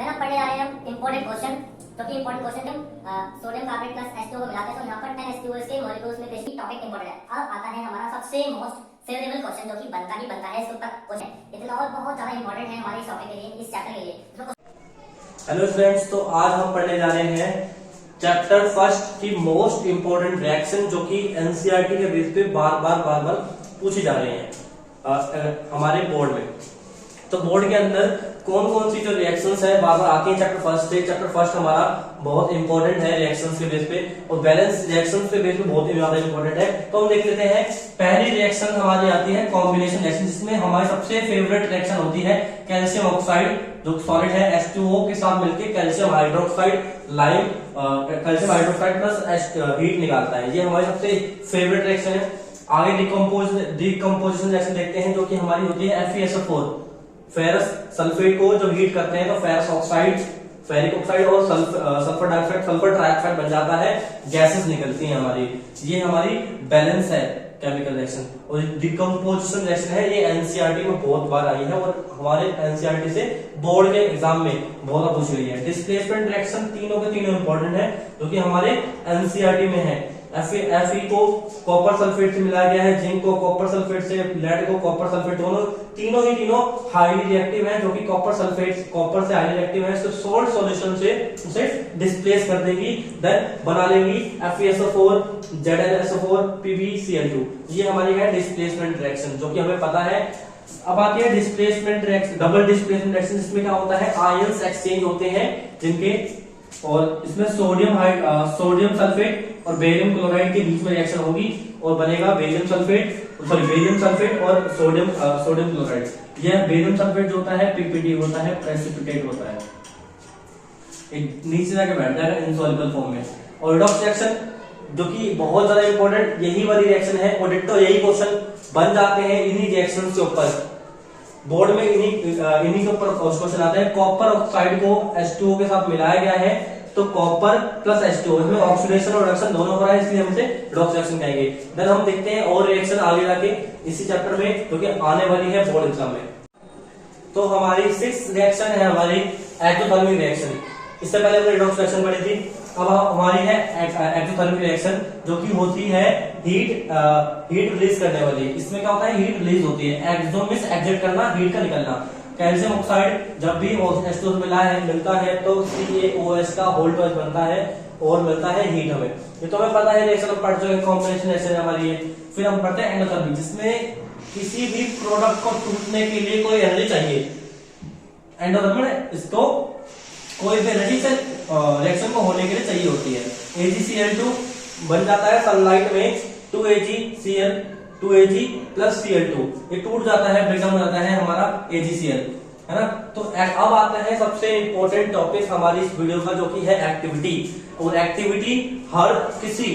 Then हम पढ़ने जा रहे हैं हम इंपॉर्टेंट क्वेश्चन, जो कि इंपॉर्टेंट क्वेश्चन में सोडियम कार्बोनेट प्लस H2O को मिलाते हैं तो यहाँ पर 10 H2O के मॉलिक्यूल्स में बेसिक टॉपिक इंपॉर्टेंट है। अब आता है हमारा सबसे मोस्ट फेवरेबल क्वेश्चन, जो कि बनता ही बनता है इसके ऊपर क्वेश्चन इतना और बहुत ज्यादा इंपॉर्टेंट है हमारे इस टॉपिक के लिए, इस चैप्टर के लिए। हेलो फ्रेंड्स, तो आज हम पढ़ने जा रहे हैं चैप्टर फर्स्ट की मोस्ट इंपोर्टेंट रिएक्शन, जो कि एनसीईआरटी के बेस पे बार बार पूछे जा रहे हैं हमारे बोर्ड में। तो बोर्ड के अंदर कौन कौन सी जो रिएक्शंस है बार बार आती हैं चैप्टर फर्स्ट से। चैप्टर फर्स्ट हमारा बहुत इंपॉर्टेंट है रिएक्शंस के बेस पे, और बैलेंस रिएक्शंस के बेस पे बहुत ही ज्यादा इंपॉर्टेंट है। तो हम देख लेते हैं, पहली रिएक्शन हमारी आती है कॉम्बिनेशन रिएक्शन, जिसमें हमारी सबसे फेवरेट रिएक्शन होती है कैल्शियम ऑक्साइड, जो सॉलिड है H2O के साथ मिलकर calcium hydroxide lime calcium hydroxide plus heat निकालता है। ये हमारी सबसे फेवरेट रिएक्शन है। आगे डिकम्पोजिशन रिएक्शन देखते हैं, जो कि हमारी होती है FeSO4, फेरस सल्फेट को जब हीट करते हैं तो फेरस ऑक्साइड, फेरिक ऑक्साइड और सल्फर डाइऑक्साइड, सल्फर ट्राइऑक्साइड बन जाता है, गैसेस निकलती हैं हमारी। ये हमारी बैलेंस है केमिकल रिएक्शन। और डिकम्पोजिशन रिएक्शन है, ये एनसीईआरटी में बहुत बार आई है और हमारे एनसीईआरटी से बोर्ड के एग्जाम में बहुत बार पूछी गई है। डिस्प्लेसमेंट रिएक्शन तीनों के तीनों इंपॉर्टेंट है, जो कि हमारे एनसीईआरटी में है। Fe को कॉपर सल्फेट से मिलाया गया है, जिंक को कॉपर सल्फेट से, लेड को कॉपर सल्फेट, तीनों हाईली रिएक्टिव हैं, जो कि कॉपर से हाईली रिएक्टिव है। सोल्ट सॉल्यूशन से उसे डिस्प्लेस कर देगी, देन बना लेगी FeSO4, ZnSO4, PbCl2। ये हमारी है डिस्प्लेसमेंट रिएक्शन, जो कि हमें पता है। अब आती है displacement reaction, double displacement reaction, जिसमें क्या होता है, आयंस एक्सचेंज होते हैं जिनके, और इसमें सोडियम सल्फेट और बेरियम क्लोराइड के बीच में रिएक्शन होगी और बनेगा बेरियम सल्फेट और सोडियम क्लोराइड। यह बेरियम सल्फेट जो होता है PPT होता है, प्रेसिपिटेट होता है, नीचे जाके बैठ जाएगा इनसॉल्युबल फॉर्म में। और रिडॉक्स रिएक्शन, जो कि बहुत ज्यादा इंपॉर्टेंट यही वाली रिएक्शन है, और डिट्टो यही क्वेश्चन बन जाते हैं इन्हीं रिएक्शन के ऊपर। बोर्ड में इन्हीं के ऊपर क्वेश्चन आते हैं। कॉपर ऑक्साइड को H2O के साथ मिलाया गया है, तो कॉपर प्लस H2O, इसमें ऑक्सीडेशन और रिडक्शन दोनों हो रहा है, इसलिए हम इसे रिडॉक्स रिएक्शन कहेंगे। देन हम देखते हैं और रिएक्शन आगे जाके इसी चैप्टर में, जो कि आने वाली है बोर्ड एग्जाम में। तो हमारी 6 रिएक्शन है हमारी एक्टोथर्मिक रिएक्शन। इससे पहले हमने रिडॉक्स रिएक्शन पढ़ी थी, अब हमारी है एक्टोथर्मिक रिएक्शन, जो कि होती है हीट रिलीज करने वाली। इसमें क्या होता है, हीट रिलीज होती है। एक्सो मींस एग्जिट करना, हीट का निकलना। कैल्शियम ऑक्साइड जब भी H2O मिलता है तो CaOH का होल्ड बनता है और मिलता है हीट हमें। ये तो हमें पता है, रिएक्शन हम पढ़ चुके हैं, कॉम्बिनेशन रिएक्शन हमारी है। फिर हम पढ़ते हैं एंडोथर्मिक, जिसमें किसी भी प्रोडक्ट को टूटने के लिए कोई एनर्जी चाहिए। एंडोथर्मिक इसको कोई भी एनर्जी से रिएक्शन को होने के लिए चाहिए होती है। AgCl2 बन जाता है सनलाइट में 2Ag प्लस Cl2, ये टूट जाता है, ब्रेकडाउन हो जाता है हमारा AgCl, है ना। तो अब आता है सबसे इंपॉर्टेंट टॉपिक हमारी इस वीडियो का, जो कि है एक्टिविटी। और एक्टिविटी हर किसी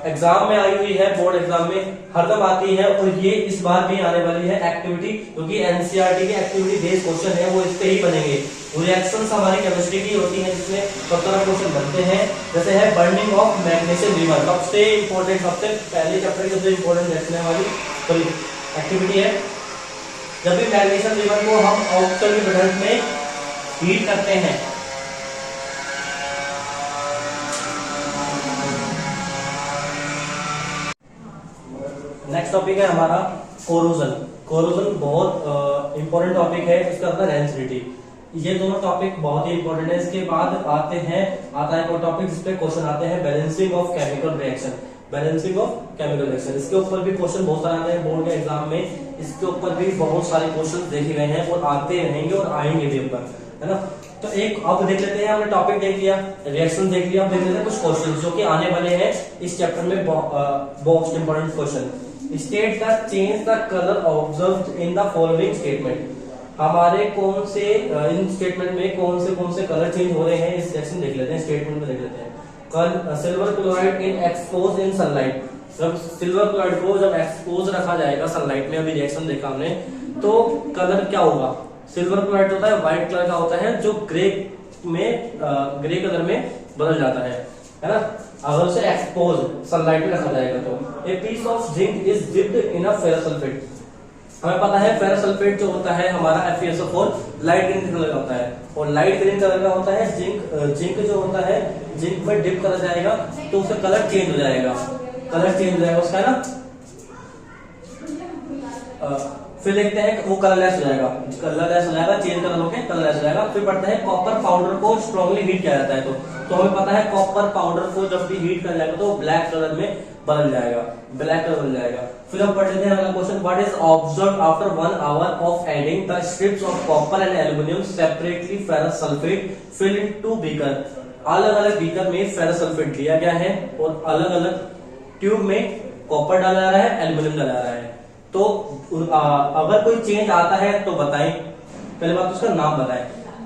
एग्जाम में आई हुई है, बोर्ड एग्जाम में हरदम आती है, और ये इस बार भी आने वाली है एक्टिविटी, क्योंकि एनसीईआरटी के एक्टिविटी बेस्ड क्वेश्चन है, वो इस पे ही बनेंगे। रिएक्शंस हमारी केमिस्ट्री की होती है, जिसमें सब तरह क्वेश्चन बनते हैं। जैसे है बर्निंग ऑफ मैग्नीशियम रिवर, सबसे इंपॉर्टेंट, सबसे पहले चैप्टर की सबसे इंपॉर्टेंट रिएक्शन है हमारी एक्टिविटी है। जब भी मैग्नीशियम रिवर को हम ऑक्सीजन प्रेजेंस में हीट करते हैं, नेक्स्ट टॉपिक है हमारा कोरोजन बहुत इंपॉर्टेंट टॉपिक है, इसका मतलब रेंसिडिटी। ये दोनों टॉपिक बहुत ही इंपॉर्टेंट है। इसके बाद आता है एक टॉपिक जिसपे क्वेश्चन आते हैं बैलेंसिंग ऑफ केमिकल रिएक्शन। इसके ऊपर भी क्वेश्चन बहुत सारे आते हैं बोर्ड के एग्जाम में, इसके ऊपर भी बहुत सारे क्वेश्चन देखे गए हैं और आते रहेंगे और आएंगे भी ऊपर, है ना। तो एक अब देख लेते हैं, हमने टॉपिक देख लिया, रिएक्शन देख लिया, अब देख लेते हैं कुछ क्वेश्चन जो कि आने वाले हैं इस चैप्टर में। Most important question, state the change the colour observed in the following statement. हमारे कौन से इन स्टेटमेंट में कौन से कलर चेंज हो रहे हैं, इस सेक्शन देख लेते हैं, स्टेटमेंट में देख लेते हैं। Silver chloride in expose in sunlight, जब सिल्वर क्लोराइड को जब एक्सपोज रखा जाएगा सनलाइट में, अभी रिएक्शन देखा हमने, तो कलर क्या होगा। सिल्वर क्लोराइड होता है व्हाइट कलर का होता है, जो ग्रे कलर में बदल जाता है ना। अगर उसे एक्सपोज सनलाइट में रखा जाएगा तो। A piece of zinc is dipped in a ferrous sulphate, हमें पता है फेरस सल्फेट जो होता है हमारा FeSO4 लाइट ग्रीन कलर का होता है, और लाइट ग्रीन कलर का होता है जिंक जो होता है, जिंक में डिप करा जाएगा तो उसका कलर चेंज हो जाएगा, उसका ना फिर देखते हैं वो कलरलेस हो जाएगा, चेंज कर लोगे कलरलेस हो जाएगा। फिर पढ़ते हैं कॉपर पाउडर को स्ट्रांगली हीट किया जाता है, तो हमें पता है कॉपर पाउडर को जब भी हीट कर जाएगा तो ब्लैक कलर में बदल जाएगा, फिर हम पढ़ लेते हैं अगला question, what is observed after 1 hour of adding the strips of copper and aluminium separately ferrous sulphate fill in 2 beaker. अलग अलग बीकर में फेरस सल्फेट लिया गया है और अलग अलग ट्यूब में कॉपर डाला जा रहा है, एल्यूमिनियम डाला जा रहा है। तो अगर कोई चेंज आता है तो बताएं, पहले बात उसका नाम बताएं।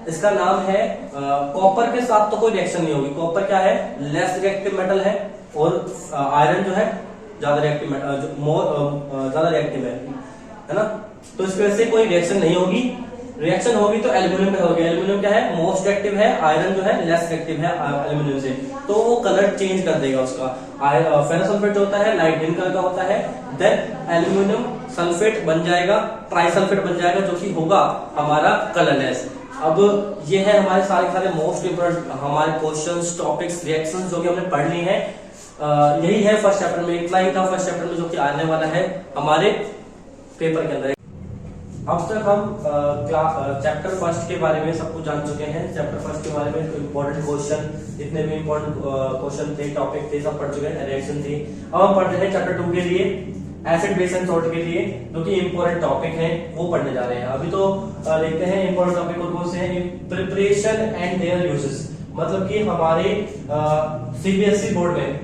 इसका नाम है कॉपर के साथ तो कोई रिएक्शन नहीं होगी, कॉपर क्या है, लेस रिएक्टिव मेटल है, और आयरन जो है ज्यादा रिएक्टिव ज्यादा रिएक्टिव है ना, तो इसकी वजह से कोई रिएक्शन नहीं होगी। रिएक्शन होगी तो एल्यूमिनियम का होगी, एल्यूमिनियम क्या है, मोस्ट रिएक्टिव है, आयरन जो है लेस रिएक्टिव है एल्यूमिनियम से, तो वो कलर चेंज कर देगा उसका। फेरस सल्फेट जो होता है लाइट ग्रीन कलर का होता है, देन एल्यूमिनियम सल्फेट बन जाएगा, ट्राइसल्फेट बन जाएगा जो कि होगा हमारा कलरलेस। अब ये है हमारे सारे मोस्ट इंपोर्टेंट हमारे क्वेश्चंस, टॉपिक्स, रिएक्शंस जो कि हमने पढ़ ली हैं। यही है फर्स्ट चैप्टर में, इतना ही था फर्स्ट चैप्टर में जो कि आने वाला है हमारे पेपर के अंदर। अब तक हम चैप्टर फर्स्ट के बारे में सब कुछ जान चुके हैं। चैप्टर फर्स्ट के बारे में इंपॉर्टेंट क्वेश्चन, जितने भी इंपॉर्टेंट क्वेश्चन थे, टॉपिक थे, सब पढ़ चुके हैं, रिएक्शन थी। अब हम पढ़ रहे हैं चैप्टर 2 के लिए, एसिड बेस एंड सॉल्ट के लिए, जो कि इंपॉर्टेंट टॉपिक है वो पढ़ने जा रहे हैं। अभी तो देखते हैं इंपॉर्टेंट टॉपिक कौन से हैं। प्रिपरेशन एंड देयर यूजेस, मतलब कि हमारे CBSE बोर्ड में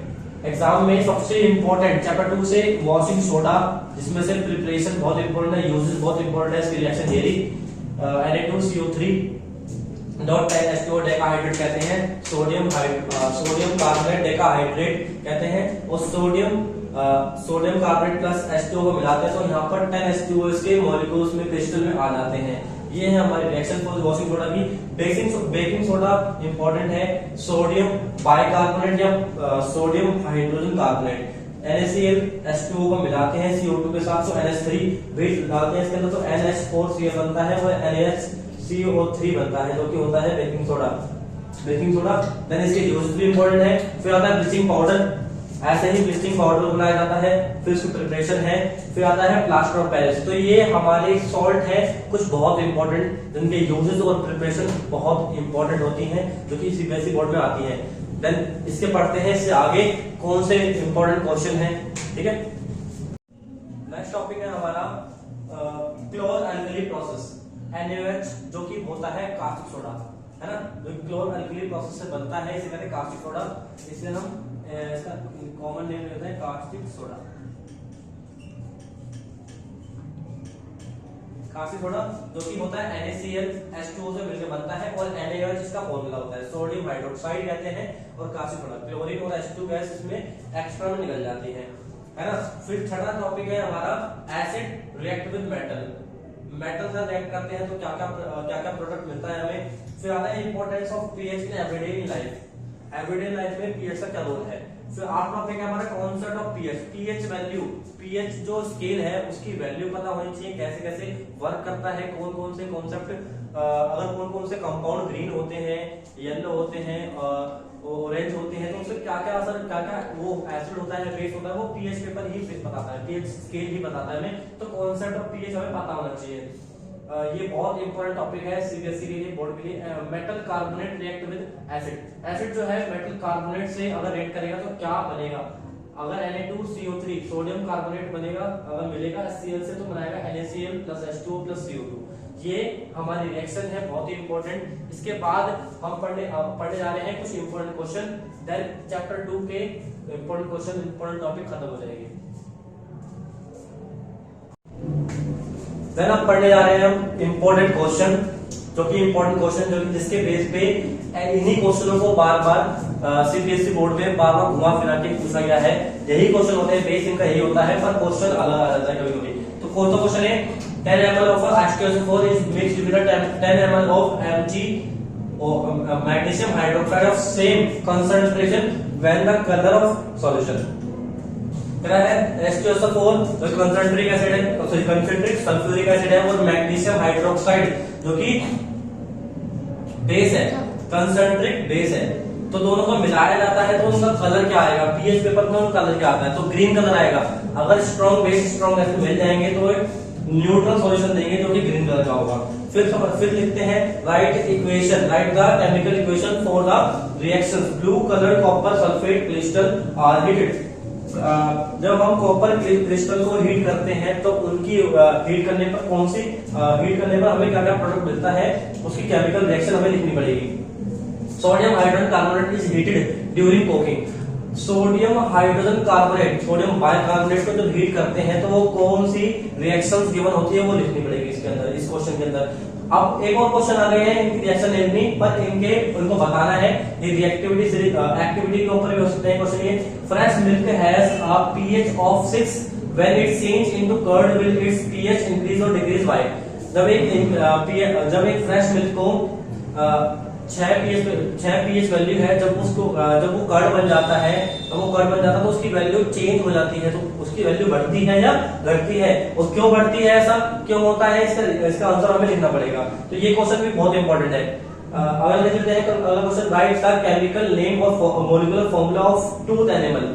एग्जाम में सबसे इंपॉर्टेंट चैप्टर 2 से वॉशिंग सोडा, जिसमें से प्रिपरेशन बहुत इंपॉर्टेंट है, यूजेस बहुत इंपॉर्टेंट है, इसकी रिएक्शन थियरी, Na2CO3.10H2O डेकाहाइड्रेट कहते हैं, सोडियम कार्बोनेट डेकाहाइड्रेट कहते हैं, और सोडियम कार्बोनेट प्लस H2O को मिलाते हैं तो यहाँ पर 10H2O के मॉलिक्यूल्स में क्रिस्टल में आ जाते हैं। ये है हमारी रिएक्शन फॉर वॉशिंग सोडा की। बेकिंग सोडा इंपॉर्टेंट है, सोडियम बाइकार्बोनेट या sodium hydrogen carbonate, NaCl H2O को मिलाते हैं CO2 के साथ, तो NH3 भी डालते हैं इसके अंदर, तो NH4Cl बनता है, और NaCO3 बनता है, जो कि होता है बेकिंग सोडा। देन इसके यूज भी इंपॉर्टेंट है। फिर आता है ब्लीचिंग पाउडर, ऐसे ही ब्लीचिंग पाउडर बनाया जाता है, फिर इसकी प्रिपरेशन है। फिर आता है प्लास्टर ऑफ पेरिस। तो ये हमारे सॉल्ट है कुछ बहुत इंपॉर्टेंट, जिनके यूजेस और प्रिपरेशन बहुत इंपॉर्टेंट होती हैं, जो कि CBSE बोर्ड में आती है। देन इसके पढ़ते हैं इससे आगे कौन से इंपॉर्टेंट क्वेश्चन हैं, ठीक है। नेक्स्ट टॉपिक है हमारा क्लोर अल्कली प्रोसेस, NaOH, जो कि होता है कास्टिक सोडा, है ना, जो क्लोर अल्कली प्रोसेस से बनता है, इसे कहते हैं कास्टिक सोडा। इसे हम इसका कॉमन नेम लेते हैं कास्टिक सोडा। कास्टिक सोडा जो कि होता है NaCl H2O से मिलकर बनता है, और NaOH इसका फॉर्मूला होता है, सोडियम हाइड्रोक्साइड कहते हैं, और कास्टिक सोडा क्लोरीन और H2 गैस इसमें एक्स्ट्रा में निकल जाती है ना। फिर छठा टॉपिक है हमारा एसिड रिएक्ट विद मेटल से रिएक्ट करते हैं तो क्या क्या प्रोडक्ट मिलता है हमें। फिर आता है importance of pH in everyday life में पीएच का क्या रोल है। फिर आठ टॉपिक है हमारा concept of pH value, pH जो स्केल है उसकी वैल्यू पता होनी चाहिए, कैसे कैसे वर्क करता है, कौन कौन से कॉन्सेप्ट, अगर कौन कौन से कंपाउंड ग्रीन होते हैं, येलो होते हैं, ऑरेंज होते हैं, तो उससे क्या क्या असर, क्या क्या वो एसिड होता है, बेस होता है, वो पीएच पेपर ही बताता है, पीएच स्केल ही बताता है हमें। तो कॉन्सेप्ट ऑफ पीएच हमें पता होना चाहिए। ये बहुत इंपॉर्टेंट टॉपिक है सीबीएसई के लिए, बोर्ड के लिए। Metal carbonate react with acid, acid जो है मेटल कार्बोनेट से अगर रिएक्ट करेगा तो क्या बनेगा। अगर Na2CO3 सोडियम कार्बोनेट बनेगा, अगर मिलेगा Cl से तो बनाएगा NaCl + H2O + CO2। ये हमारी रिएक्शन है, बहुत ही इंपॉर्टेंट। इसके बाद हम पढ़ने जा रहे हैं कुछ इंपॉर्टेंट क्वेश्चन, देन चैप्टर 2 के इंपॉर्टेंट क्वेश्चन, इंपॉर्टेंट टॉपिक खत्म हो जाएंगे। देन अब पढ़ने जा रहे हैं हम इंपॉर्टेंट क्वेश्चन, जो कि इंपॉर्टेंट क्वेश्चन जो जिसके बेस पे इन्हीं क्वेश्चनों को बार बार सीबीएसई बोर्ड में बार बार घुमा फिरा के पूछा गया है। यही क्वेश्चन होते हैं, बेस इनका यही होता है, पर क्वेश्चन अलग आ जाता है कभी कभी। तो कौन सा क्वेश्चन है, 10 ml of H2SO4 is mixed with 10 ml of Mg magnesium hydroxide of same concentration when the color of solution। क्या है H2SO4 जो कंसंट्रिक एसिड है, सॉरी कंसंट्रिक सल्फ्यूरिक एसिड है, और मैग्नीशियम हाइड्रोक्साइड जो कि बेस है, कंसंट्रिक बेस है। तो दोनों को मिलाया जाता है तो उनका कलर क्या आएगा, पीएच पेपर में उनका कलर क्या आता है, तो ग्रीन कलर आएगा। अगर स्ट्रॉन्ग बेस स्ट्रॉन्ग एसिड मिल जाएंगे तो न्यूट्रल सॉल्यूशन देंगे जो कि ग्रीन कलर का होगा। फिर लिखते हैं write equation, write the chemical equation for the reactions blue colour copper sulphate crystal are heated. जब हम कॉपर क्रिस्टल को हीट करते हैं तो उनकी हीट करने पर कौन सी हीट करने पर हमें क्या क्या प्रोडक्ट मिलता है, उसकी केमिकल रिएक्शन हमें लिखनी पड़ेगी। Sodium hydrogen carbonate is heated during cooking. Sodium hydrogen carbonate, sodium bicarbonate को जब हीट करते हैं तो वो कौन सी रिएक्शंस गिवन होती है वो लिखनी पड़ेगी इसके अंदर, इस क्वेश्चन के अंदर। अब एक और क्वेश्चन आ गए हैं इनकी रिएक्शन लिखनी, पर उनको बताना है ये रिएक्टिविटी एक्टिविटी के ऊपर भी हो सकते हैं क्वेश्चन। ये fresh milk has a pH of 6 when it change into curd will its pH increase और डिक्रीज बाय। जब एक फ्रेश मिल्क को 6 पीएच वैल्यू है, जब वो कर्ड बन जाता है तो उसकी वैल्यू चेंज हो जाती है, तो उसकी वैल्यू बढ़ती है या घटती है, और क्यों बढ़ती है, ऐसा क्यों होता है, इसका आंसर हमें लिखना पड़ेगा। तो ये क्वेश्चन भी बहुत इंपॉर्टेंट है। अगर लिख लेते हैं अगला question, write the chemical name और molecular formula of tooth enamel.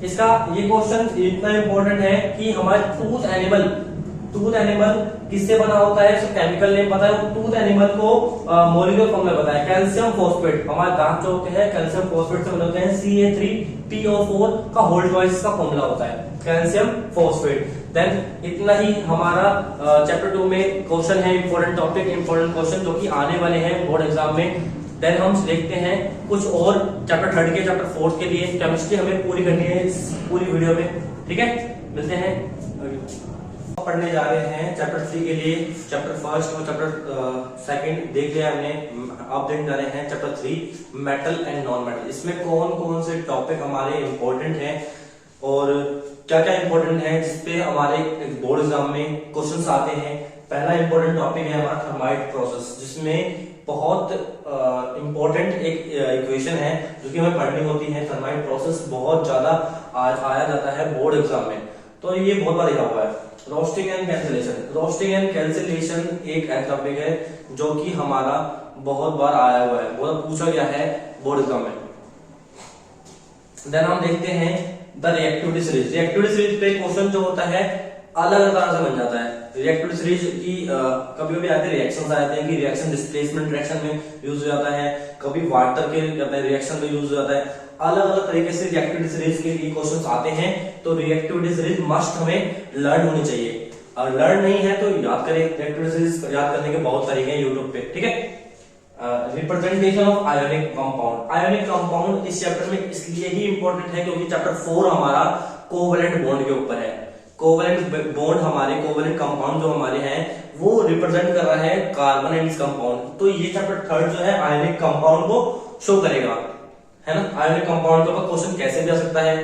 इसका ये क्वेश्चन इतना इंपॉर्टेंट है कि हमारे टूथ एनिमल किससे बना होता है, इसका केमिकल नेम पता है, टूथ एनिमल को मॉलिक्यूलर फॉर्मूला पता है, कैल्शियम फॉस्फेट। हमारे दांत जो होते हैं कैल्शियम फॉस्फेट से बने होते हैं, CA3PO4 का होल ट्वाइस का फॉर्मूला होता है कैल्शियम फॉस्फेट। देन इतना ही हमारा चैप्टर 2 में क्वेश्चन है, इंपॉर्टेंट टॉपिक, इंपॉर्टेंट क्वेश्चन जो कि आने वाले हैं बोर्ड एग्जाम में। देन हम देखते हैं कुछ और चैप्टर 3 के, चैप्टर 4 के लिए केमिस्ट्री हमें पूरी करनी है इस पूरी वीडियो में, ठीक है। मिलते हैं पढ़ने जा रहे हैं चैप्टर 3 के लिए, चैप्टर 1 और चैप्टर 2 देख लिया हमने। अब देखने जा रहे हैं chapter 3 metal and non metal. इसमें कौन कौन से टॉपिक हमारे इंपॉर्टेंट हैं और क्या क्या इंपॉर्टेंट है जिसपे हमारे बोर्ड एग्जाम में क्वेश्चंस आते हैं। पहला इंपॉर्टेंट टॉपिक है हमारा थर्माइट प्रोसेस, जिसमें बहुत इंपॉर्टेंट एक इक्वेशन है जो कि हमें पढ़नी होती है। थर्माइट प्रोसेस बहुत ज्यादा आज आया जाता है बोर्ड एग्जाम में, तो ये बहुत बार लिखा हुआ है। रोस्टिंग एंड कैंसिलेशन एक ऐसा टॉपिक है जो कि हमारा बहुत बार आया हुआ है, बहुत पूछा गया है बोर्ड एग्जाम में। देन हम देखते हैं the reactivity series. Reactivity series पे क्वेश्चन जो होता है अलग अलग तरह से बन जाता है। रिएक्टिविटी सीरीज की कभी कभी आते रिएक्शंस आ जाते हैं कि रिएक्शन डिस्प्लेसमेंट रिएक्शन में यूज हो जाता है, कभी वाटर के रिएक्शन में यूज हो जाता है। अलग अलग तरीके से रिएक्टिविटी सीरीज के लिए क्वेश्चंस आते हैं, तो रिएक्टिविटी सीरीज मस्ट हमें लर्न होनी चाहिए। और लर्न नहीं है तो याद करें, रिएक्टिविटी सीरीज याद करने के बहुत तरीके हैं यूट्यूब पे, ठीक है। Representation of ionic compound. Ionic compound इस चैप्टर में इसलिए ही इंपॉर्टेंट है क्योंकि चैप्टर 4 हमारा कोवैलेंट बॉन्ड के ऊपर है। कोवैलेंट बॉन्ड हमारे कोवैलेंट कंपाउंड जो हमारे हैं वो रिप्रेजेंट कर रहा है कार्बन एंड कंपाउंड। तो ये चैप्टर 3 जो है आयोनिक कंपाउंड को शो करेगा, है ना। आयोनिक कंपाउंड के ऊपर क्वेश्चन कैसे भी आ सकता है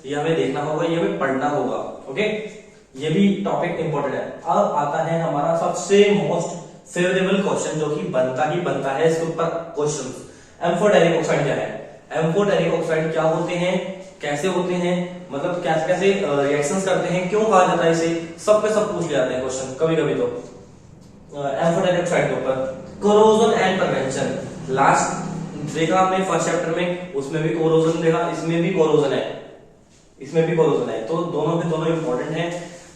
ये हमें देखना होगा, ये हमें पढ़ना होगा, ओके। ये भी टॉपिक इंपॉर्टेंट है। अब आता है हमारा सबसे मोस्ट फेवरेबल क्वेश्चन जो कि बनता ही बनता है इसके ऊपर क्वेश्चन। एम्फोटेरिक ऑक्साइड क्या है, एम्फोटेरिक ऑक्साइड क्या होते हैं, कैसे होते हैं, मतलब कैसे कैसे रिएक्शंस करते हैं, क्यों कहा जाता है इसे, सब पे सब पूछ जाते हैं क्वेश्चन कभी कभी। तो एम्फोटेरिक ऑक्साइड के ऊपर कोरोजन एंड प्रिवेंशन लास्ट देखा हमने फर्स्ट चैप्टर में, उसमें भी कोरोजन देखा, इसमें भी कोरोजन है, इसमें भी कोरोजन है, तो दोनों के दोनों इंपॉर्टेंट हैं।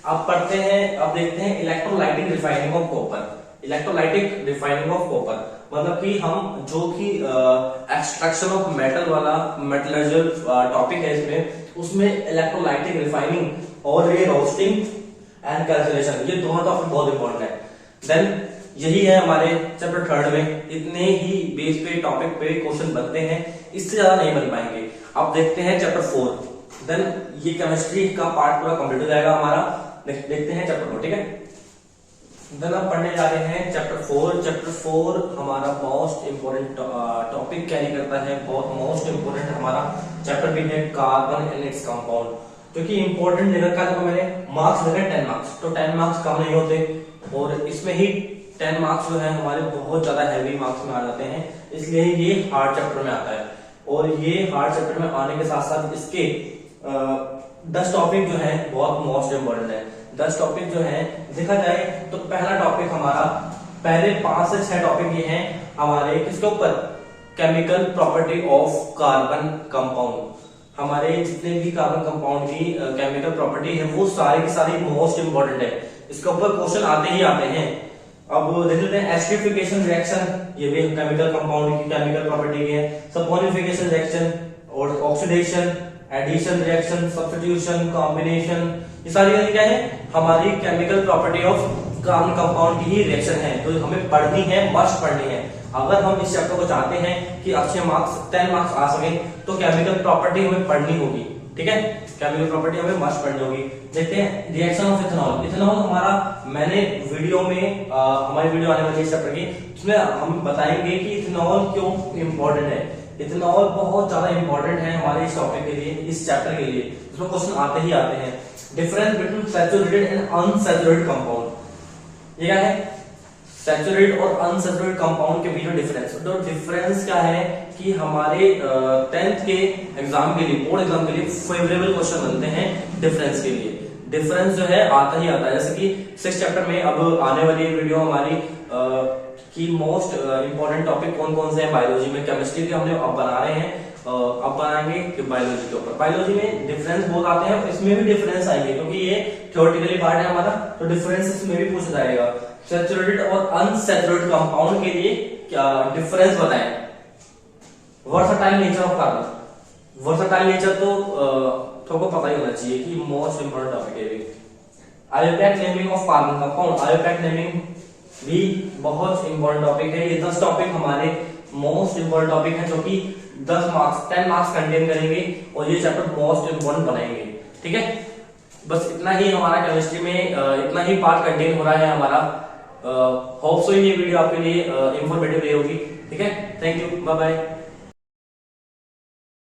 अब पढ़ते हैं, अब देखते हैं electrolytic refining of copper. Electrolytic refining of copper मतलब कि हम जो कि एक्सट्रैक्शन ऑफ मेटल वाला मेटलर्जिकल टॉपिक है इसमें, उसमें इलेक्ट्रोलाइटिक रिफाइनिंग और ये रोस्टिंग एंड कैल्कुलेशन, ये दोनों टॉपिक बहुत इंपॉर्टेंट है। देन यही है हमारे चैप्टर 3 में, इतने ही बेस पे टॉपिक पे क्वेश्चन बनते हैं, इससे ज्यादा नहीं बन पाएंगे। अब देखते हैं चैप्टर 4। देन ये केमिस्ट्री का पार्ट पूरा कंप्लीट हो जाएगा हमारा। देखते हैं चैप्टर 4, ठीक है। देन अब पढ़ने जा रहे हैं चैप्टर 4। चैप्टर 4 हमारा मोस्ट इंपोर्टेंट टॉपिक कैरी करता है, बहुत मोस्ट इंपोर्टेंट हमारा चैप्टर भी है कार्बन एंड इट्स कंपाउंड, क्योंकि इंपॉर्टेंट ले रखा था मैंने, मार्क्स लगे 10 मार्क्स, तो 10 मार्क्स कम नहीं होते, और इसमें ही 10 मार्क्स जो है हमारे बहुत ज्यादा हैवी मार्क्स में आ जाते हैं, इसलिए ये हार्ड चैप्टर में आता है। और ये हार्ड चैप्टर में आने के साथ साथ इसके 10 टॉपिक जो है बहुत मोस्ट इम्पोर्टेंट है। 10 टॉपिक जो है देखा जाए तो पहला टॉपिक हमारा, पहले 5 से 6 टॉपिक ये हैं हमारे किसके ऊपर, chemical property of carbon compound. हमारे जितने भी कार्बन कंपाउंड की केमिकल प्रॉपर्टी है वो सारी की सारी मोस्ट इंपॉर्टेंट है, इसके ऊपर क्वेश्चन आते ही आते हैं। अब देख लेते हैं एस्टरिफिकेशन रिएक्शन, ये भी केमिकल कंपाउंड की केमिकल प्रॉपर्टी की है। सपोनिफिकेशन रिएक्शन और oxidation, addition reaction, substitution, combination, ये सारी क्या है हमारी chemical property of carbon compound की ही रिएक्शन है, तो हमें पढ़नी है, मस्ट पढ़नी है। अगर हम इस चैप्टर को चाहते हैं कि अच्छे मार्क्स 10 मार्क्स आ सके तो केमिकल प्रॉपर्टी हमें पढ़नी होगी, ठीक है। केमिकल प्रॉपर्टी हमें मस्ट पढ़नी होगी। देखते हैं रिएक्शन ऑफ इथेनॉल। इथेनॉल हमारा मैंने वीडियो में हमारी वीडियो आने वाली है इस चैप्टर की, उसमें हम बताएंगे कि इथेनॉल क्यों इंपॉर्टेंट है। इथेनॉल बहुत ज्यादा इंपॉर्टेंट है हमारे इस टॉपिक के लिए, इस चैप्टर के लिए, इसमें क्वेश्चन आते ही आते हैं। Difference between saturated and unsaturated compound, ये क्या है, सैचुरेटेड और अनसैचुरेटेड कंपाउंड के बीच में डिफरेंस। तो डिफरेंस क्या है कि हमारे 10th के एग्जाम के लिए, बोर्ड एग्जाम के लिए फेवरेबल क्वेश्चन बनते हैं डिफरेंस के लिए। डिफरेंस जो है आता ही आता है, जैसे कि 6th चैप्टर में अब आने वाली वीडियो हमारी की मोस्ट इंपॉर्टेंट टॉपिक कौन कौन से हैं बायोलॉजी में। केमिस्ट्री के हमने अब बना रहे हैं, अब बनाएंगे बायोलॉजी के ऊपर। बायोलॉजी में डिफरेंस बहुत आते हैं, इसमें भी डिफरेंस आएंगे क्योंकि ये थ्योरेटिकली पार्ट है हमारा, तो डिफरेंस इसमें भी पूछा जाएगा। सैचुरेटेड और अनसैचुरेटेड कंपाउंड के लिए क्या डिफरेंस बताएं। Versatile nature of carbon, versatile nature तो तुमको पता ही होना चाहिए कि मोस्ट इंपोर्टेंट टॉपिक है। IUPAC naming of carbon compound, IUPAC naming भी बहुत इंपॉर्टेंट टॉपिक है। ये 10 टॉपिक हमारे मोस्ट इंपोर्टेंट टॉपिक है जो कि 10 मार्क्स 10 मार्क्स कंटेन करेंगे और ये चैप्टर मोस्ट इंपोर्टेंट बनाएंगे, ठीक है। बस इतना ही हमारा केमिस्ट्री में इतना ही पार्ट कंटेन हो रहा है हमारा। होप सो ये वीडियो आपके लिए इंफॉर्मेटिव रही होगी, ठीक है। Thank you, bye bye.